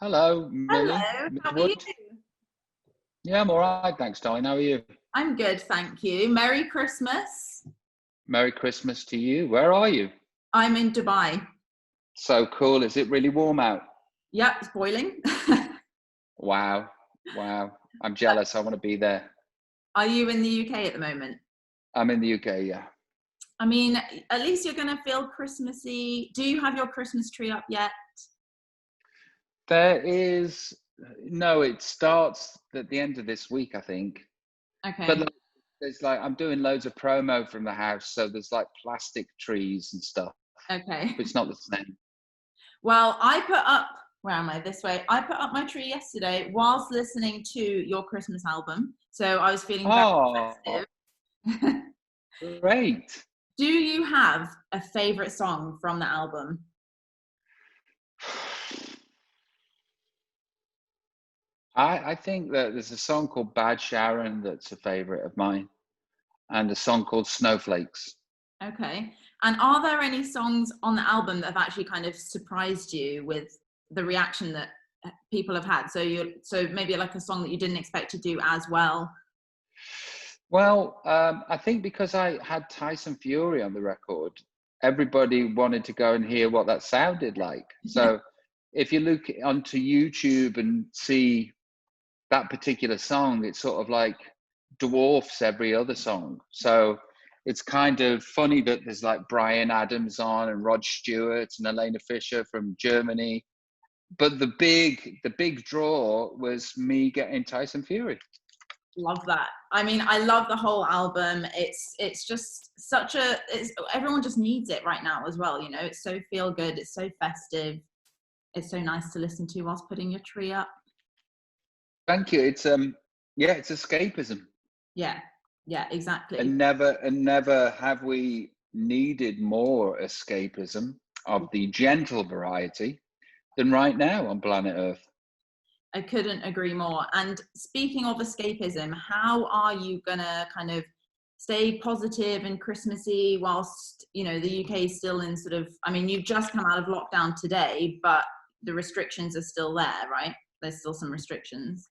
Hello, Millie, Hello, Miss how are you? Wood. Yeah, I'm all right, thanks, darling. How are you? I'm good, thank you. Merry Christmas. Merry Christmas to you. Where are you? I'm in Dubai. So cool. Is it really warm out? Yep, it's boiling. Wow, wow. I'm jealous. I want to be there. Are you in the UK at the moment? I'm in the UK, yeah. I mean, at least you're going to feel Christmassy. Do you have your Christmas tree up yet? There is, no, it starts at the end of this week, I think. But Okay, like, I'm doing loads of promo from the house. So there's like plastic trees and stuff, okay. but it's not the same. Well, I put up, where am I? This way. I put up my tree yesterday whilst listening to your Christmas album. So I was feeling very Oh, festive. great. Do you have a favorite song from the album? I think that there's a song called Bad Sharon that's a favorite of mine, and a song called Snowflakes. Okay. And are there any songs on the album that have actually kind of surprised you with the reaction that people have had? So maybe like a song that you didn't expect to do as well. Well, I think because I had Tyson Fury on the record, everybody wanted to go and hear what that sounded like. So if you look onto YouTube and see that particular song, it sort of like dwarfs every other song. So it's kind of funny that there's like Brian Adams on and Rod Stewart and Elena Fischer from Germany. But the big draw was me getting Tyson Fury. Love that. I mean, I love the whole album. It's just such a everyone just needs it right now as well, you know. It's so feel good, it's so festive. It's so nice to listen to whilst putting your tree up. Thank you. It's yeah, it's escapism. Yeah. Yeah, exactly. And never have we needed more escapism of the gentle variety than right now on planet Earth. I couldn't agree more. And speaking of escapism, how are you gonna kind of stay positive and Christmassy whilst, you know, the UK is still in sort of, I mean, you've just come out of lockdown today, but the restrictions are still there, right? There's still some restrictions.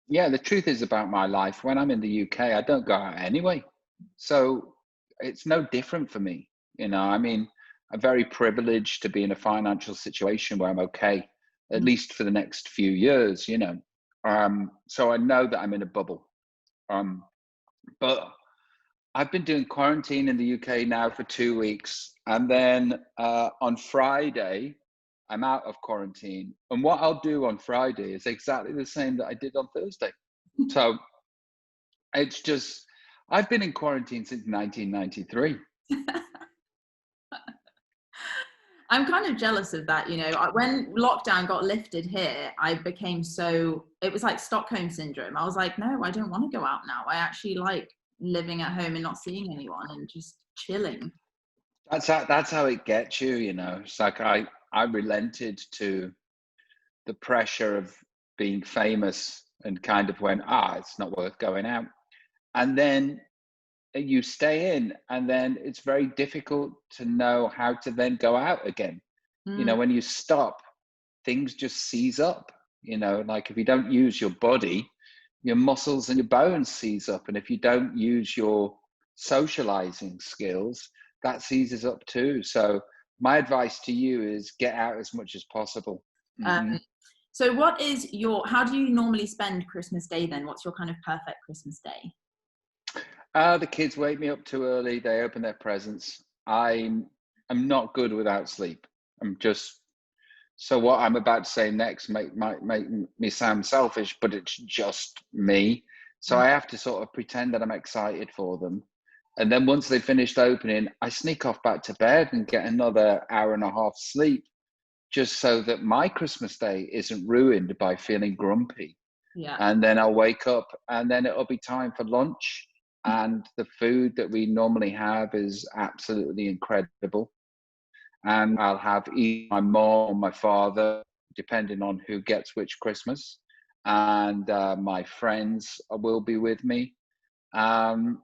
Yeah, the truth is about my life. When I'm in the UK, I don't go out anyway. So it's no different for me. I mean, I'm very privileged to be in a financial situation where I'm okay, at Mm. least for the next few years. So I know that I'm in a bubble. Um, but I've been doing quarantine in the UK now for 2 weeks. And then on Friday, I'm out of quarantine. And what I'll do on Friday is exactly the same that I did on Thursday. So it's just, I've been in quarantine since 1993. I'm kind of jealous of that, you know. When lockdown got lifted here, I became so, it was like Stockholm syndrome. I was like, no, I don't want to go out now. I actually like living at home and not seeing anyone and just chilling. That's how it gets you. It's like I relented to the pressure of being famous and kind of went, it's not worth going out. And then you stay in, and then it's very difficult to know how to then go out again. Mm. When you stop, things just seize up. Like if you don't use your body, your muscles and your bones seize up. And if you don't use your socializing skills, that seizes up too. So my advice to you is get out as much as possible. Um, so how do you normally spend Christmas Day then? What's your kind of perfect Christmas day? The kids wake me up too early. They open their presents. I'm not good without sleep. I'm just So what I'm about to say next might make me sound selfish, but it's just me. So Mm. I have to sort of pretend that I'm excited for them. And then once they've finished opening, I sneak off back to bed and get another hour and a half sleep, just so that my Christmas day isn't ruined by feeling grumpy. Yeah. And then I'll wake up and then it'll be time for lunch. And the food that we normally have is absolutely incredible. And I'll have either my mom or my father, depending on who gets which Christmas, and my friends will be with me. Um,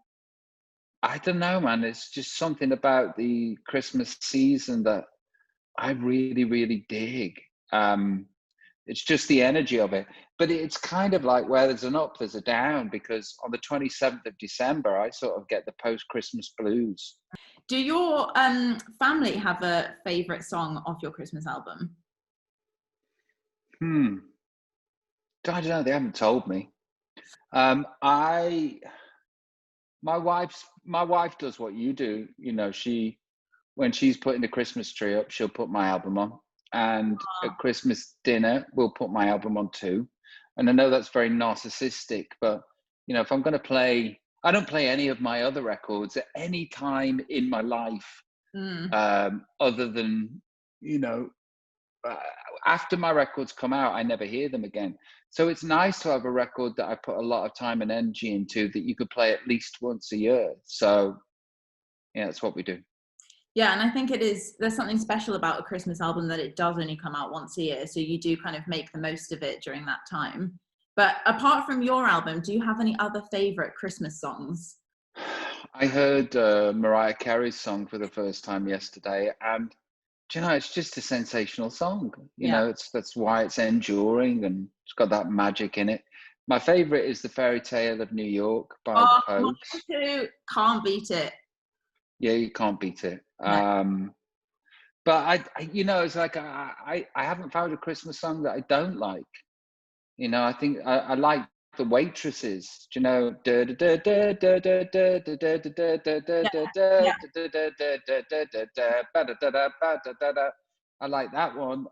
I don't know, man. It's just something about the Christmas season that I really, really dig. It's just the energy of it. But it's kind of like where there's an up, there's a down, because on the 27th of December, I sort of get the post-Christmas blues. Do your family have a favourite song off your Christmas album? I don't know. They haven't told me. My wife does what you do. You know, when she's putting the Christmas tree up, she'll put my album on. And at Christmas dinner, we'll put my album on too. And I know that's very narcissistic, but you know, if I'm going to play, I don't play any of my other records at any time in my life, other than, you know, after my records come out, I never hear them again. So it's nice to have a record that I put a lot of time and energy into that you could play at least once a year. So yeah, that's what we do. Yeah, and I think there's something special about a Christmas album that it does only come out once a year. So you do kind of make the most of it during that time. But apart from your album, do you have any other favorite Christmas songs? I heard Mariah Carey's song for the first time yesterday, and do you know, it's just a sensational song. You know, that's why it's enduring, and it's got that magic in it. My favorite is The Fairy Tale of New York by the Pogues. Mine too. Can't beat it. Yeah, you can't beat it. No. But I, you know, it's like I haven't found a Christmas song that I don't like. You know, I think I like The Waitresses. Do you know? I like that one.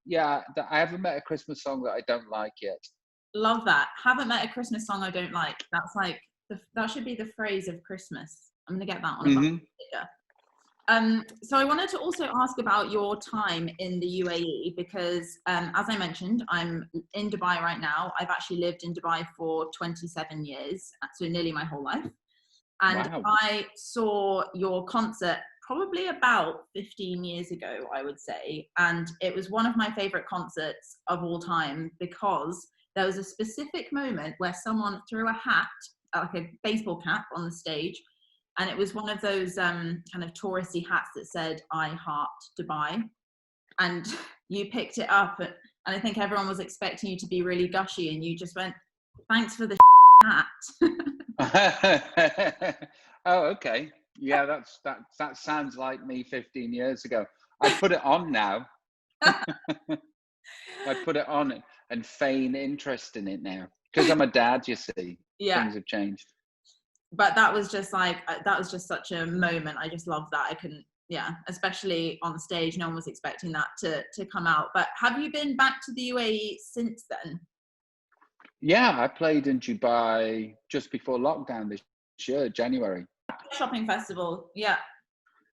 Yeah, I haven't met a Christmas song that I don't like yet. Love that. Haven't met a Christmas song I don't like. That's like that should be the phrase of Christmas. I'm gonna get that on a bucket sticker. So I wanted to also ask about your time in the UAE because, as I mentioned, I'm in Dubai right now. I've actually lived in Dubai for 27 years, so nearly my whole life. And Wow. I saw your concert probably about 15 years ago, I would say. And it was one of my favorite concerts of all time because there was a specific moment where someone threw a hat, like a baseball cap, on the stage. And it was one of those kind of touristy hats that said, "I heart Dubai." And you picked it up, and I think everyone was expecting you to be really gushy, and you just went, "Thanks for the hat." Oh, okay. Yeah, that sounds like me 15 years ago. I put it on now. I put it on and feign interest in it now because I'm a dad. You see, things have changed. But that was just such a moment. I just love that. I couldn't, especially on stage, no one was expecting that to come out. But have you been back to the UAE since then? Yeah, I played in Dubai just before lockdown this year, January. Shopping festival, yeah.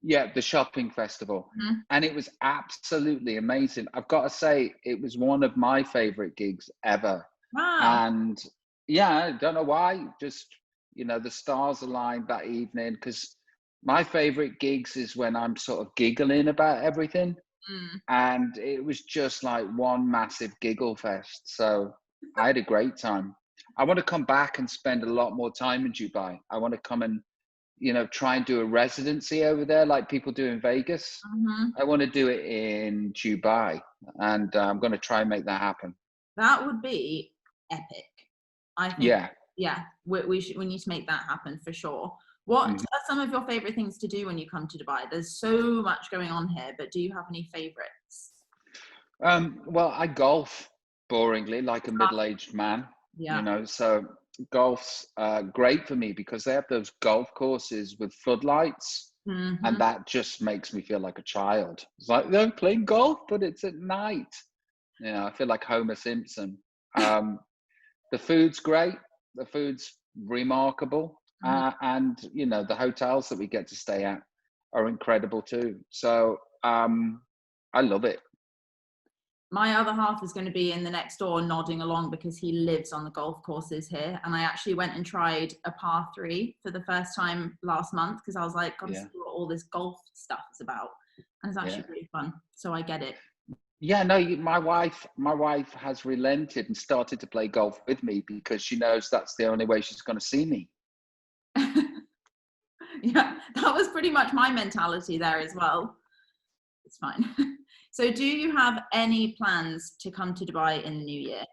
Yeah, the shopping festival. Mm-hmm. And it was absolutely amazing. I've got to say, it was one of my favorite gigs ever. Wow. And yeah, I don't know why, just, you know, the stars aligned that evening, because my favorite gigs is when I'm sort of giggling about everything. And it was just like one massive giggle fest. So I had a great time. I want to come back and spend a lot more time in Dubai. I want to come and, you know, try and do a residency over there like people do in Vegas. Mm-hmm. I want to do it in Dubai, and I'm going to try and make that happen. That would be epic. I think. Yeah. We need to make that happen for sure. What are some of your favorite things to do when you come to Dubai? There's so much going on here, but do you have any favorites? Well, I golf boringly like a middle-aged man, you know, so golf's great for me because they have those golf courses with floodlights, and that just makes me feel like a child. It's like they're playing golf, but it's at night. You know, I feel like Homer Simpson. The food's great. The food's remarkable. And, you know, the hotels that we get to stay at are incredible too. So I love it. My other half is going to be in the next door nodding along because he lives on the golf courses here. And I actually went and tried a par 3 for the first time last month because I was like, gotta see what all this golf stuff is about. And it's actually really fun. So I get it. Yeah, no, my wife has relented and started to play golf with me because she knows that's the only way she's going to see me. Yeah, that was pretty much my mentality there as well. It's fine. So do you have any plans to come to Dubai in the new year?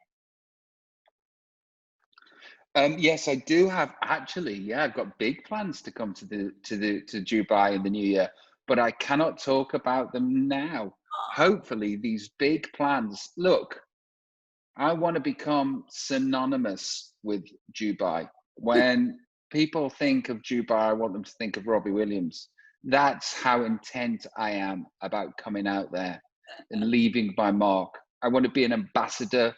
Yes, I do have actually. Yeah, I've got big plans to come to Dubai in the new year, but I cannot talk about them now. Hopefully, these big plans. Look, I want to become synonymous with Dubai. When people think of Dubai, I want them to think of Robbie Williams. That's how intent I am about coming out there and leaving my mark. I want to be an ambassador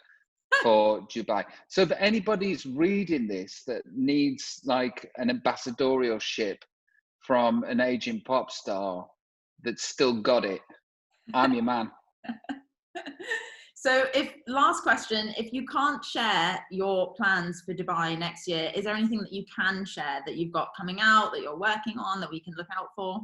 for Dubai. So if anybody's reading this that needs like an ambassadorship from an aging pop star that's still got it, I'm your man. So last question, if you can't share your plans for Dubai next year, is there anything that you can share that you've got coming out, that you're working on, that we can look out for?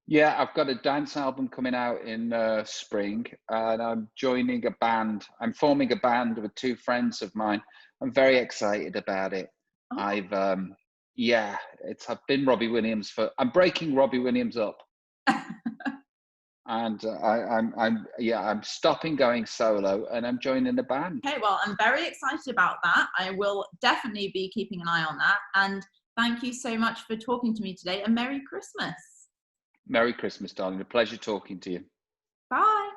Yeah, I've got a dance album coming out in spring, and I'm joining a band. I'm forming a band with two friends of mine. I'm very excited about it. Oh. I've been Robbie Williams I'm breaking Robbie Williams up. And I'm stopping going solo and I'm joining the band. Okay, well, I'm very excited about that. I will definitely be keeping an eye on that. And thank you so much for talking to me today, and Merry Christmas. Merry Christmas, darling. A pleasure talking to you. Bye.